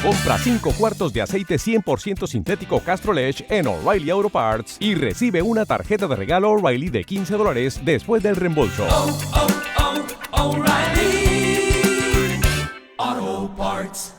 Compra 5 cuartos de aceite 100% sintético Castrolage en O'Reilly Auto Parts y recibe una tarjeta de regalo O'Reilly de $15 después del reembolso. O'Reilly Auto Parts.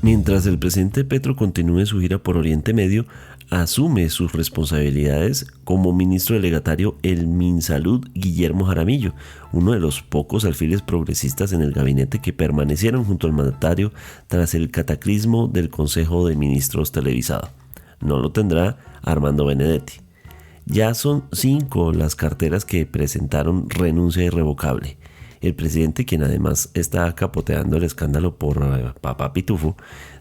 Mientras el presidente Petro continúe su gira por Oriente Medio, asume sus responsabilidades como ministro delegatario el Minsalud Guillermo Jaramillo, uno de los pocos alfiles progresistas en el gabinete que permanecieron junto al mandatario tras el cataclismo del Consejo de Ministros televisado. No lo tendrá Armando Benedetti. Ya son 5 las carteras que presentaron renuncia irrevocable. El presidente, quien además está capoteando el escándalo por Papá Pitufo,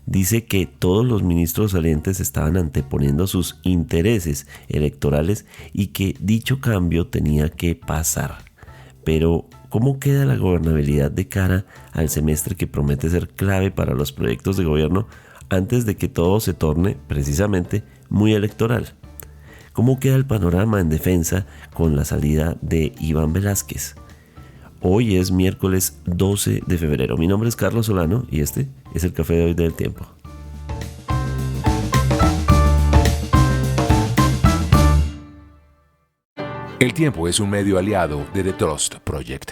dice que todos los ministros salientes estaban anteponiendo sus intereses electorales y que dicho cambio tenía que pasar. Pero, ¿cómo queda la gobernabilidad de cara al semestre que promete ser clave para los proyectos de gobierno antes de que todo se torne, precisamente, muy electoral? ¿Cómo queda el panorama en defensa con la salida de Iván Velásquez? Hoy es miércoles 12 de febrero. Mi nombre es Carlos Solano y este es el Café de Hoy del Tiempo. El Tiempo es un medio aliado de The Trust Project.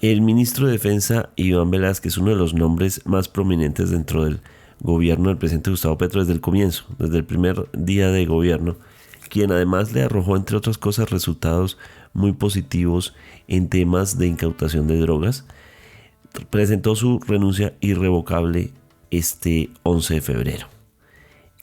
El ministro de Defensa, Iván Velásquez, uno de los nombres más prominentes dentro del gobierno del presidente Gustavo Petro desde el comienzo, desde el primer día de gobierno, quien además le arrojó, entre otras cosas, resultados muy positivos en temas de incautación de drogas, presentó su renuncia irrevocable este 11 de febrero.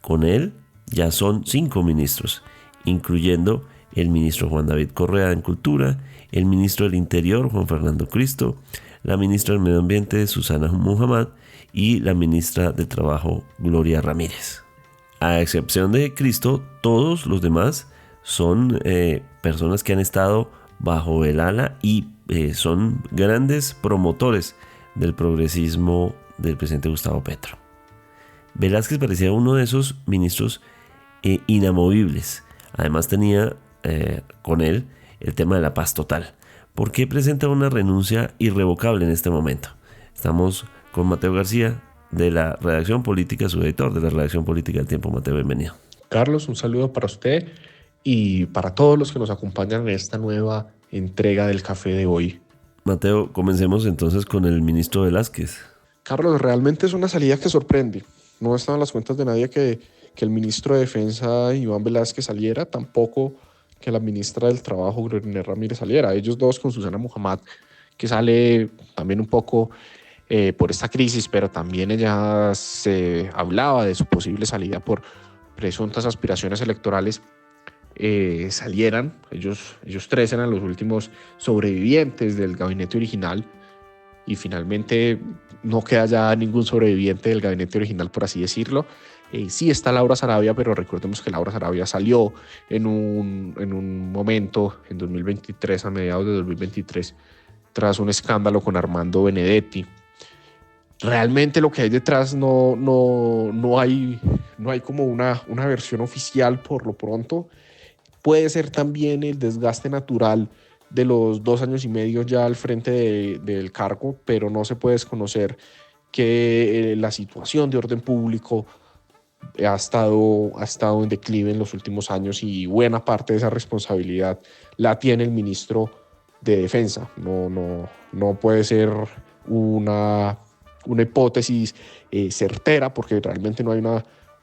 Con él ya son 5 ministros, incluyendo el ministro Juan David Correa en Cultura, el ministro del Interior Juan Fernando Cristo, la ministra del Medio Ambiente Susana Muhammad y la ministra de Trabajo Gloria Ramírez. A excepción de Cristo, todos los demás son personas que han estado bajo el ala y son grandes promotores del progresismo del presidente Gustavo Petro. Velásquez parecía uno de esos ministros inamovibles. Además tenía con él el tema de la paz total. ¿Por qué presenta una renuncia irrevocable en este momento? Estamos con Mateo García, de la redacción política, su editor de la redacción política del Tiempo. Mateo, bienvenido. Carlos, un saludo para usted y para todos los que nos acompañan en esta nueva entrega del Café de Hoy. Mateo, comencemos entonces con el ministro Velásquez. Carlos, realmente es una salida que sorprende. No estaban las cuentas de nadie que el ministro de Defensa, Iván Velásquez, saliera, tampoco que la ministra del Trabajo, Gloria Ramírez, saliera. Ellos dos con Susana Muhammad, que sale también un poco por esta crisis, pero también ella se hablaba de su posible salida por presuntas aspiraciones electorales, salieran. Ellos 3 eran los últimos sobrevivientes del gabinete original y finalmente no queda ya ningún sobreviviente del gabinete original, por así decirlo. Sí está Laura Sarabia, pero recordemos que Laura Sarabia salió en un momento, en 2023, a mediados de 2023, tras un escándalo con Armando Benedetti. Realmente lo que hay detrás no hay como una versión oficial por lo pronto. Puede ser también el desgaste natural de los 2 años y medio ya al frente del cargo, pero no se puede desconocer que la situación de orden público ha estado en declive en los últimos años y buena parte de esa responsabilidad la tiene el ministro de Defensa. No puede ser una hipótesis certera porque realmente no hay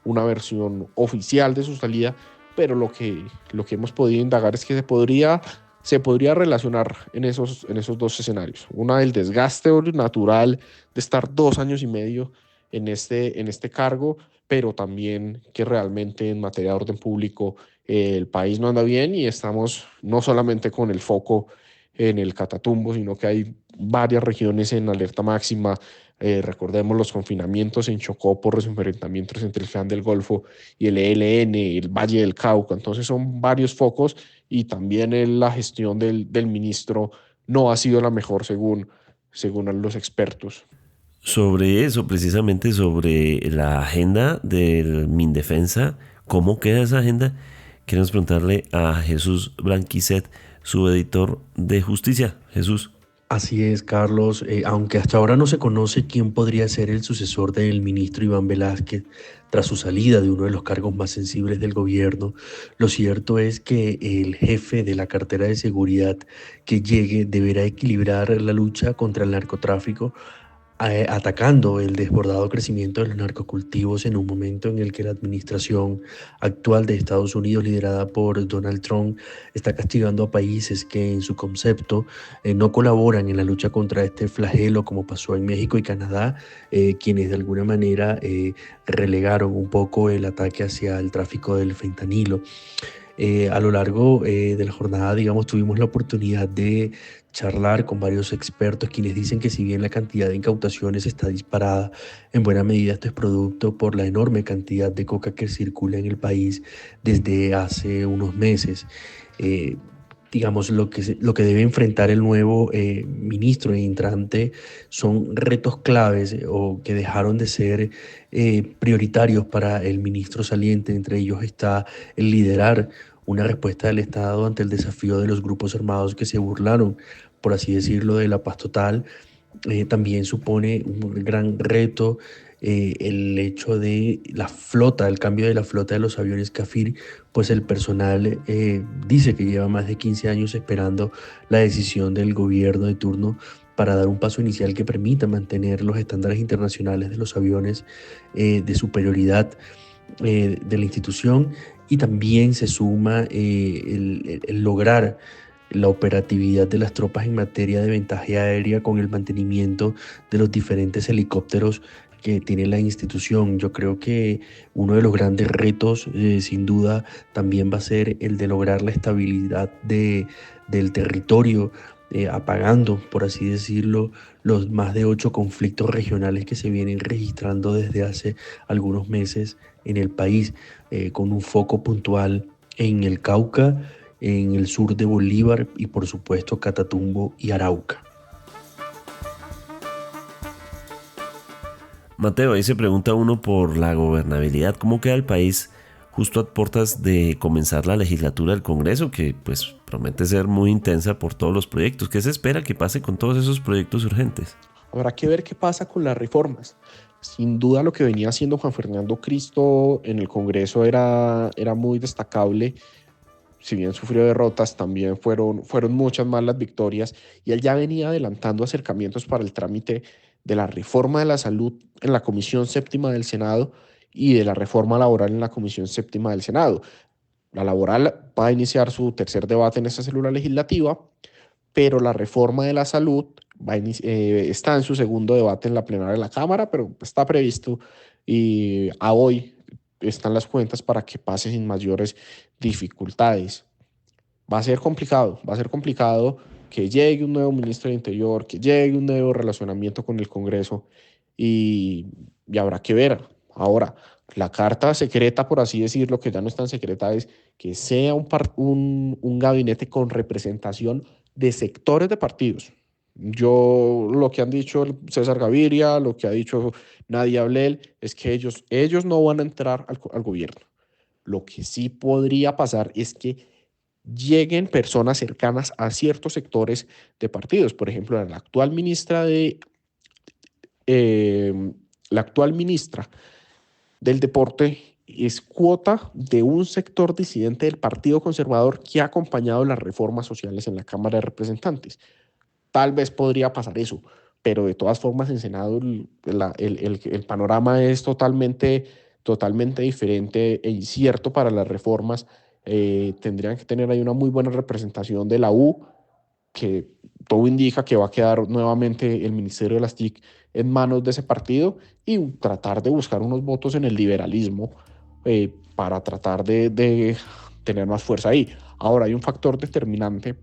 una versión oficial de su salida, pero lo que hemos podido indagar es que se podría relacionar en esos 2 escenarios. Una, el desgaste natural de estar 2 años y medio en este cargo, pero también que realmente en materia de orden público el país no anda bien y estamos no solamente con el foco en el Catatumbo, sino que hay varias regiones en alerta máxima. Recordemos los confinamientos en Chocó por los enfrentamientos entre el Clan del Golfo y el ELN, el Valle del Cauca. Entonces son varios focos y también la gestión del ministro no ha sido la mejor según los expertos. Sobre eso, precisamente sobre la agenda del Mindefensa, ¿cómo queda esa agenda queremos preguntarle a Jesús Blanquicet, su editor de Justicia. Jesús. Así es, Carlos. Aunque hasta ahora no se conoce quién podría ser el sucesor del ministro Iván Velásquez tras su salida de uno de los cargos más sensibles del gobierno, lo cierto es que el jefe de la cartera de seguridad que llegue deberá equilibrar la lucha contra el narcotráfico, atacando el desbordado crecimiento de los narcocultivos en un momento en el que la administración actual de Estados Unidos, liderada por Donald Trump, está castigando a países que en su concepto no colaboran en la lucha contra este flagelo, como pasó en México y Canadá, quienes de alguna manera relegaron un poco el ataque hacia el tráfico del fentanilo. A lo largo de la jornada, digamos, tuvimos la oportunidad de charlar con varios expertos quienes dicen que si bien la cantidad de incautaciones está disparada, en buena medida esto es producto por la enorme cantidad de coca que circula en el país desde hace unos meses. Digamos, lo que debe enfrentar el nuevo ministro entrante son retos claves o que dejaron de ser prioritarios para el ministro saliente. Entre ellos está el liderar una respuesta del Estado ante el desafío de los grupos armados que se burlaron, por así decirlo, de la paz total. También supone un gran reto el hecho de la flota, el cambio de la flota de los aviones Kafir, pues el personal dice que lleva más de 15 años esperando la decisión del gobierno de turno para dar un paso inicial que permita mantener los estándares internacionales de los aviones de superioridad de la institución. Y también se suma el lograr la operatividad de las tropas en materia de ventaja aérea con el mantenimiento de los diferentes helicópteros que tiene la institución. Yo creo que uno de los grandes retos, sin duda, también va a ser el de lograr la estabilidad del territorio, apagando, por así decirlo, los más de 8 conflictos regionales que se vienen registrando desde hace algunos meses en el país, con un foco puntual en el Cauca, en el sur de Bolívar y por supuesto Catatumbo y Arauca. Mateo, ahí se pregunta uno por la gobernabilidad. ¿Cómo queda el país justo a puertas de comenzar la legislatura del Congreso, que pues promete ser muy intensa por todos los proyectos? ¿Qué se espera que pase con todos esos proyectos urgentes? Habrá que ver qué pasa con las reformas. Sin duda lo que venía haciendo Juan Fernando Cristo en el Congreso era muy destacable. Si bien sufrió derrotas, también fueron muchas más las victorias, y él ya venía adelantando acercamientos para el trámite de la reforma de la salud en la Comisión Séptima del Senado y de la reforma laboral en la Comisión Séptima del Senado. La laboral va a iniciar su tercer debate en esta célula legislativa, pero la reforma de la salud está en su segundo debate en la plenaria de la Cámara, pero está previsto y a hoy están las cuentas para que pase sin mayores dificultades. Va a ser complicado que llegue un nuevo ministro del Interior, que llegue un nuevo relacionamiento con el Congreso y habrá que ver. Ahora, la carta secreta, por así decirlo, que ya no es tan secreta, es que sea un gabinete con representación de sectores de partidos. Lo que han dicho César Gaviria, lo que ha dicho Nadia Ablel, es que ellos no van a entrar al gobierno. Lo que sí podría pasar es que lleguen personas cercanas a ciertos sectores de partidos. Por ejemplo, la actual ministra del Deporte es cuota de un sector disidente del Partido Conservador que ha acompañado las reformas sociales en la Cámara de Representantes. Tal vez podría pasar eso, pero de todas formas en Senado el panorama es totalmente diferente e incierto para las reformas. Tendrían que tener ahí una muy buena representación de la U, que todo indica que va a quedar nuevamente el Ministerio de las TIC en manos de ese partido, y tratar de buscar unos votos en el liberalismo para tratar de tener más fuerza ahí. Ahora hay un factor determinante,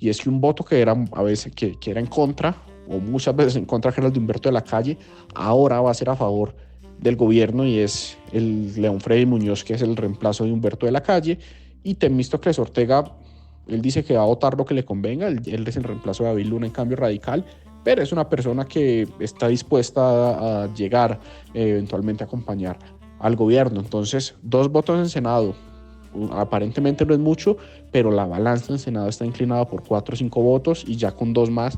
y es que un voto que era a veces que era en contra, o muchas veces en contra, que era el de Humberto de la Calle, ahora va a ser a favor del gobierno, y es el León Freddy Muñoz, que es el reemplazo de Humberto de la Calle. Y Temístocles Ortega, él dice que va a votar lo que le convenga, él es el reemplazo de David Luna en Cambio Radical, pero es una persona que está dispuesta a llegar eventualmente a acompañar al gobierno. Entonces, 2 votos en Senado, Aparentemente no es mucho, pero la balanza en el Senado está inclinada por 4 o 5 votos y ya con 2 más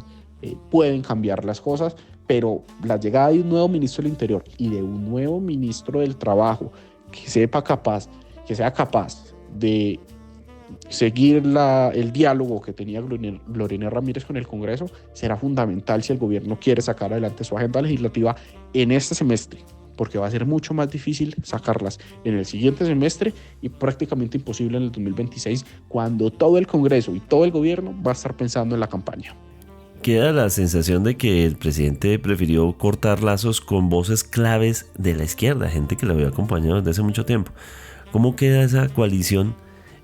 pueden cambiar las cosas, pero la llegada de un nuevo ministro del Interior y de un nuevo ministro del Trabajo que sea capaz de seguir el diálogo que tenía Gloria Ramírez con el Congreso será fundamental si el gobierno quiere sacar adelante su agenda legislativa en este semestre, porque va a ser mucho más difícil sacarlas en el siguiente semestre y prácticamente imposible en el 2026, cuando todo el Congreso y todo el gobierno va a estar pensando en la campaña. Queda la sensación de que el presidente prefirió cortar lazos con voces claves de la izquierda, gente que lo había acompañado desde hace mucho tiempo. ¿Cómo queda esa coalición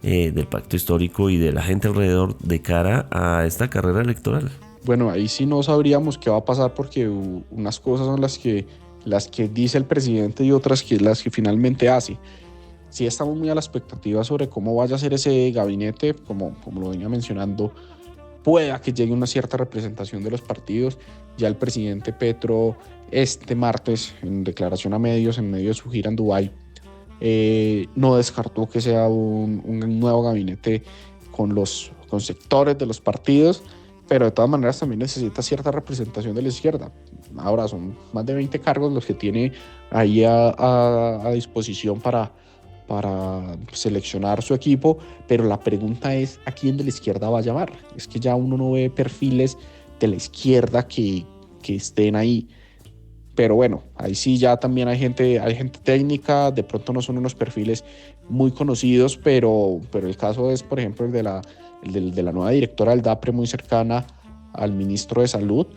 del pacto histórico y de la gente alrededor de cara a esta carrera electoral? Bueno, ahí sí no sabríamos qué va a pasar, porque unas cosas son las que dice el presidente y otras que las que finalmente hace. Sí estamos muy a la expectativa sobre cómo vaya a ser ese gabinete, como lo venía mencionando, pueda que llegue una cierta representación de los partidos. Ya el presidente Petro este martes, en declaración a medios, en medio de su gira en Dubái, no descartó que sea un nuevo gabinete con sectores de los partidos, pero de todas maneras también necesita cierta representación de la izquierda. Ahora son más de 20 cargos los que tiene ahí a disposición para seleccionar su equipo, pero la pregunta es ¿a quién de la izquierda va a llamar? Es que ya uno no ve perfiles de la izquierda que estén ahí. Pero bueno, ahí sí ya también hay gente técnica, de pronto no son unos perfiles muy conocidos, pero el caso es, por ejemplo, el de la nueva directora del DAPRE, muy cercana al ministro de Salud,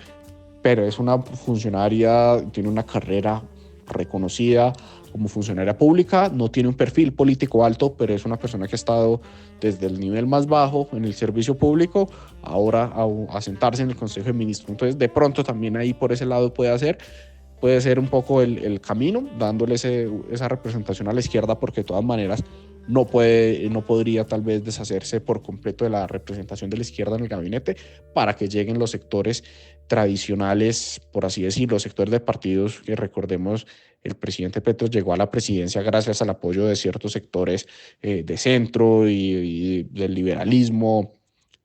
pero es una funcionaria, tiene una carrera reconocida como funcionaria pública, no tiene un perfil político alto, pero es una persona que ha estado desde el nivel más bajo en el servicio público, ahora a sentarse en el Consejo de Ministros. Entonces, de pronto también ahí por ese lado puede ser un poco el camino, dándole esa representación a la izquierda, porque de todas maneras no podría tal vez deshacerse por completo de la representación de la izquierda en el gabinete para que lleguen los sectores tradicionales, por así decirlo, los sectores de partidos que, recordemos, el presidente Petro llegó a la presidencia gracias al apoyo de ciertos sectores de centro y del liberalismo.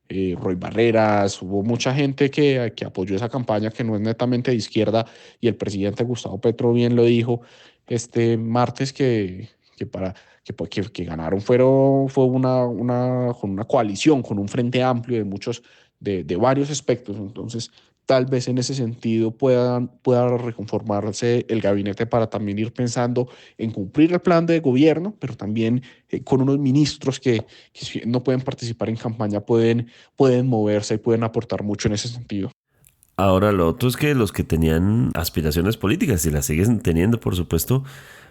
Roy Barreras, hubo mucha gente que apoyó esa campaña, que no es netamente de izquierda, y el presidente Gustavo Petro bien lo dijo este martes que ganaron fue con una coalición, con un frente amplio de muchos, de varios aspectos. Entonces tal vez en ese sentido pueda reconformarse el gabinete para también ir pensando en cumplir el plan de gobierno, pero también con unos ministros que si no pueden participar en campaña, pueden moverse y pueden aportar mucho en ese sentido. Ahora, lo otro es que los que tenían aspiraciones políticas, y las siguen teniendo, por supuesto,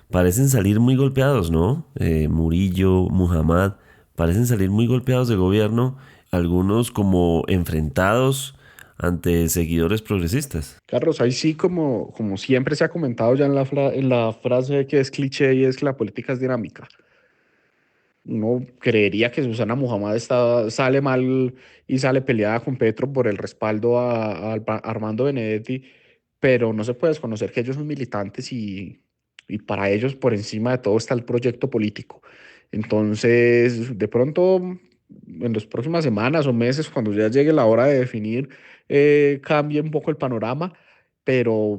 parecen salir muy golpeados, ¿no? Murillo, Muhammad, parecen salir muy golpeados del gobierno, algunos como enfrentados ante seguidores progresistas. Carlos, ahí sí, como siempre se ha comentado ya en la frase que es cliché, y es que la política es dinámica. Uno creería que Susana Muhammad sale mal y sale peleada con Petro por el respaldo a Armando Benedetti, pero no se puede desconocer que ellos son militantes y para ellos por encima de todo está el proyecto político. Entonces, de pronto, en las próximas semanas o meses, cuando ya llegue la hora de definir, cambie un poco el panorama, pero,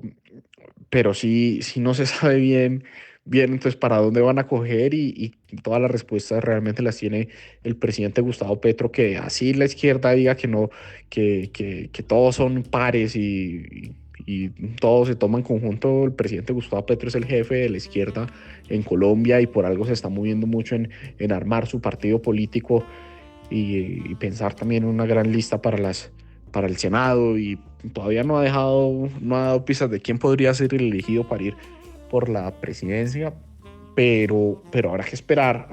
pero sí no se sabe bien entonces para dónde van a coger, y todas las respuestas realmente las tiene el presidente Gustavo Petro, que así la izquierda diga que no, que todos son pares y todo se toma en conjunto. El presidente Gustavo Petro es el jefe de la izquierda en Colombia y por algo se está moviendo mucho en armar su partido político y pensar también en una gran lista para el Senado, y todavía no ha dado pistas de quién podría ser el elegido para ir por la presidencia, pero habrá que esperar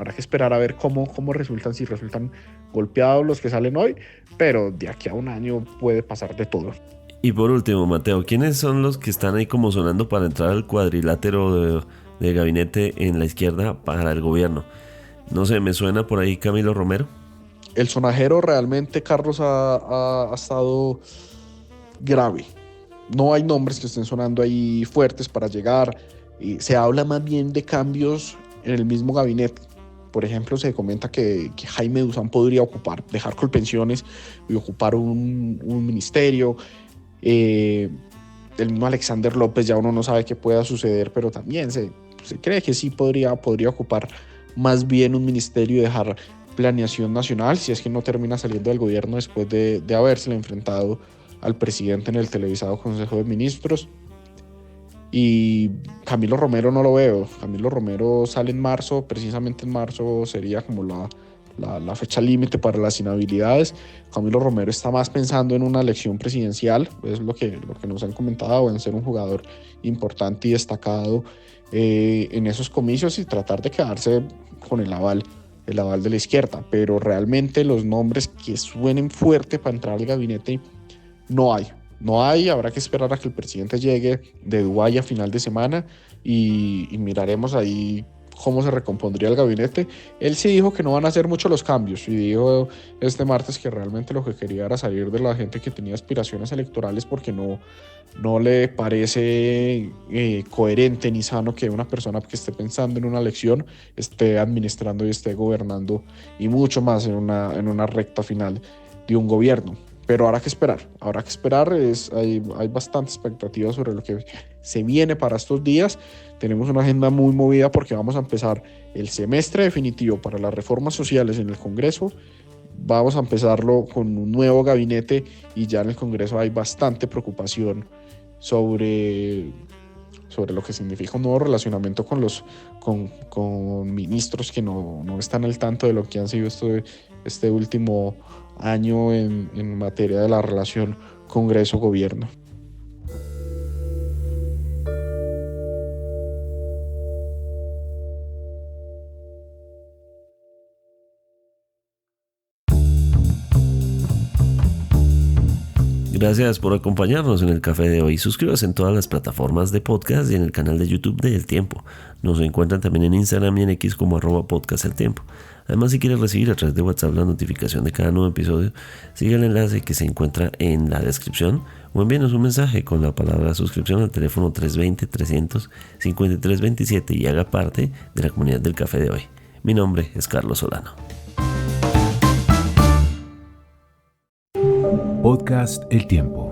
a ver cómo resultan, si resultan golpeados los que salen hoy, pero de aquí a un año puede pasar de todo. Y por último, Mateo, ¿quiénes son los que están ahí como sonando para entrar al cuadrilátero de gabinete en la izquierda para el gobierno? No sé, me suena por ahí Camilo Romero. El sonajero realmente, Carlos, ha estado grave. No hay nombres que estén sonando ahí fuertes para llegar. Se habla más bien de cambios en el mismo gabinete. Por ejemplo, se comenta que Jaime Duzán podría dejar Colpensiones y ocupar un ministerio. El mismo Alexander López, ya uno no sabe qué pueda suceder, pero también se cree que sí podría ocupar más bien un ministerio y dejar planeación nacional, si es que no termina saliendo del gobierno después de habérsele enfrentado al presidente en el televisado Consejo de Ministros. Y Camilo Romero no lo veo. Camilo Romero sale en marzo, precisamente en marzo sería como la fecha límite para las inhabilidades. Camilo Romero está más pensando en una elección presidencial, es lo que nos han comentado, en ser un jugador importante y destacado en esos comicios y tratar de quedarse con el aval de la izquierda. Pero realmente los nombres que suenen fuerte para entrar al gabinete no hay. Habrá que esperar a que el presidente llegue de Dubái a final de semana y miraremos ahí cómo se recompondría el gabinete. Él sí dijo que no van a hacer mucho los cambios y dijo este martes que realmente lo que quería era salir de la gente que tenía aspiraciones electorales porque no le parece coherente ni sano que una persona que esté pensando en una elección esté administrando y esté gobernando y mucho más en una recta final de un gobierno. Pero habrá que esperar, hay bastante expectativa sobre lo que se viene para estos días. Tenemos una agenda muy movida porque vamos a empezar el semestre definitivo para las reformas sociales en el Congreso. Vamos a empezarlo con un nuevo gabinete y ya en el Congreso hay bastante preocupación sobre lo que significa un nuevo relacionamiento con ministros que no están al tanto de lo que han sido este último año en materia de la relación Congreso-Gobierno. Gracias por acompañarnos en el café de hoy. Suscríbase en todas las plataformas de podcast y en el canal de YouTube de El Tiempo. Nos encuentran también en Instagram y en X como @podcasteltiempo. Además, si quieres recibir a través de WhatsApp la notificación de cada nuevo episodio, sigue el enlace que se encuentra en la descripción o envíenos un mensaje con la palabra suscripción al teléfono 320-300-5327 y haga parte de la comunidad del café de hoy. Mi nombre es Carlos Solano. Podcast El Tiempo.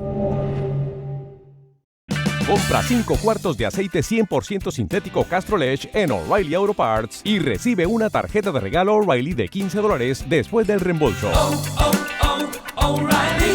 Compra 5 cuartos de aceite 100% sintético Castrol Edge en O'Reilly Auto Parts y recibe una tarjeta de regalo O'Reilly de $15 después del reembolso. O'Reilly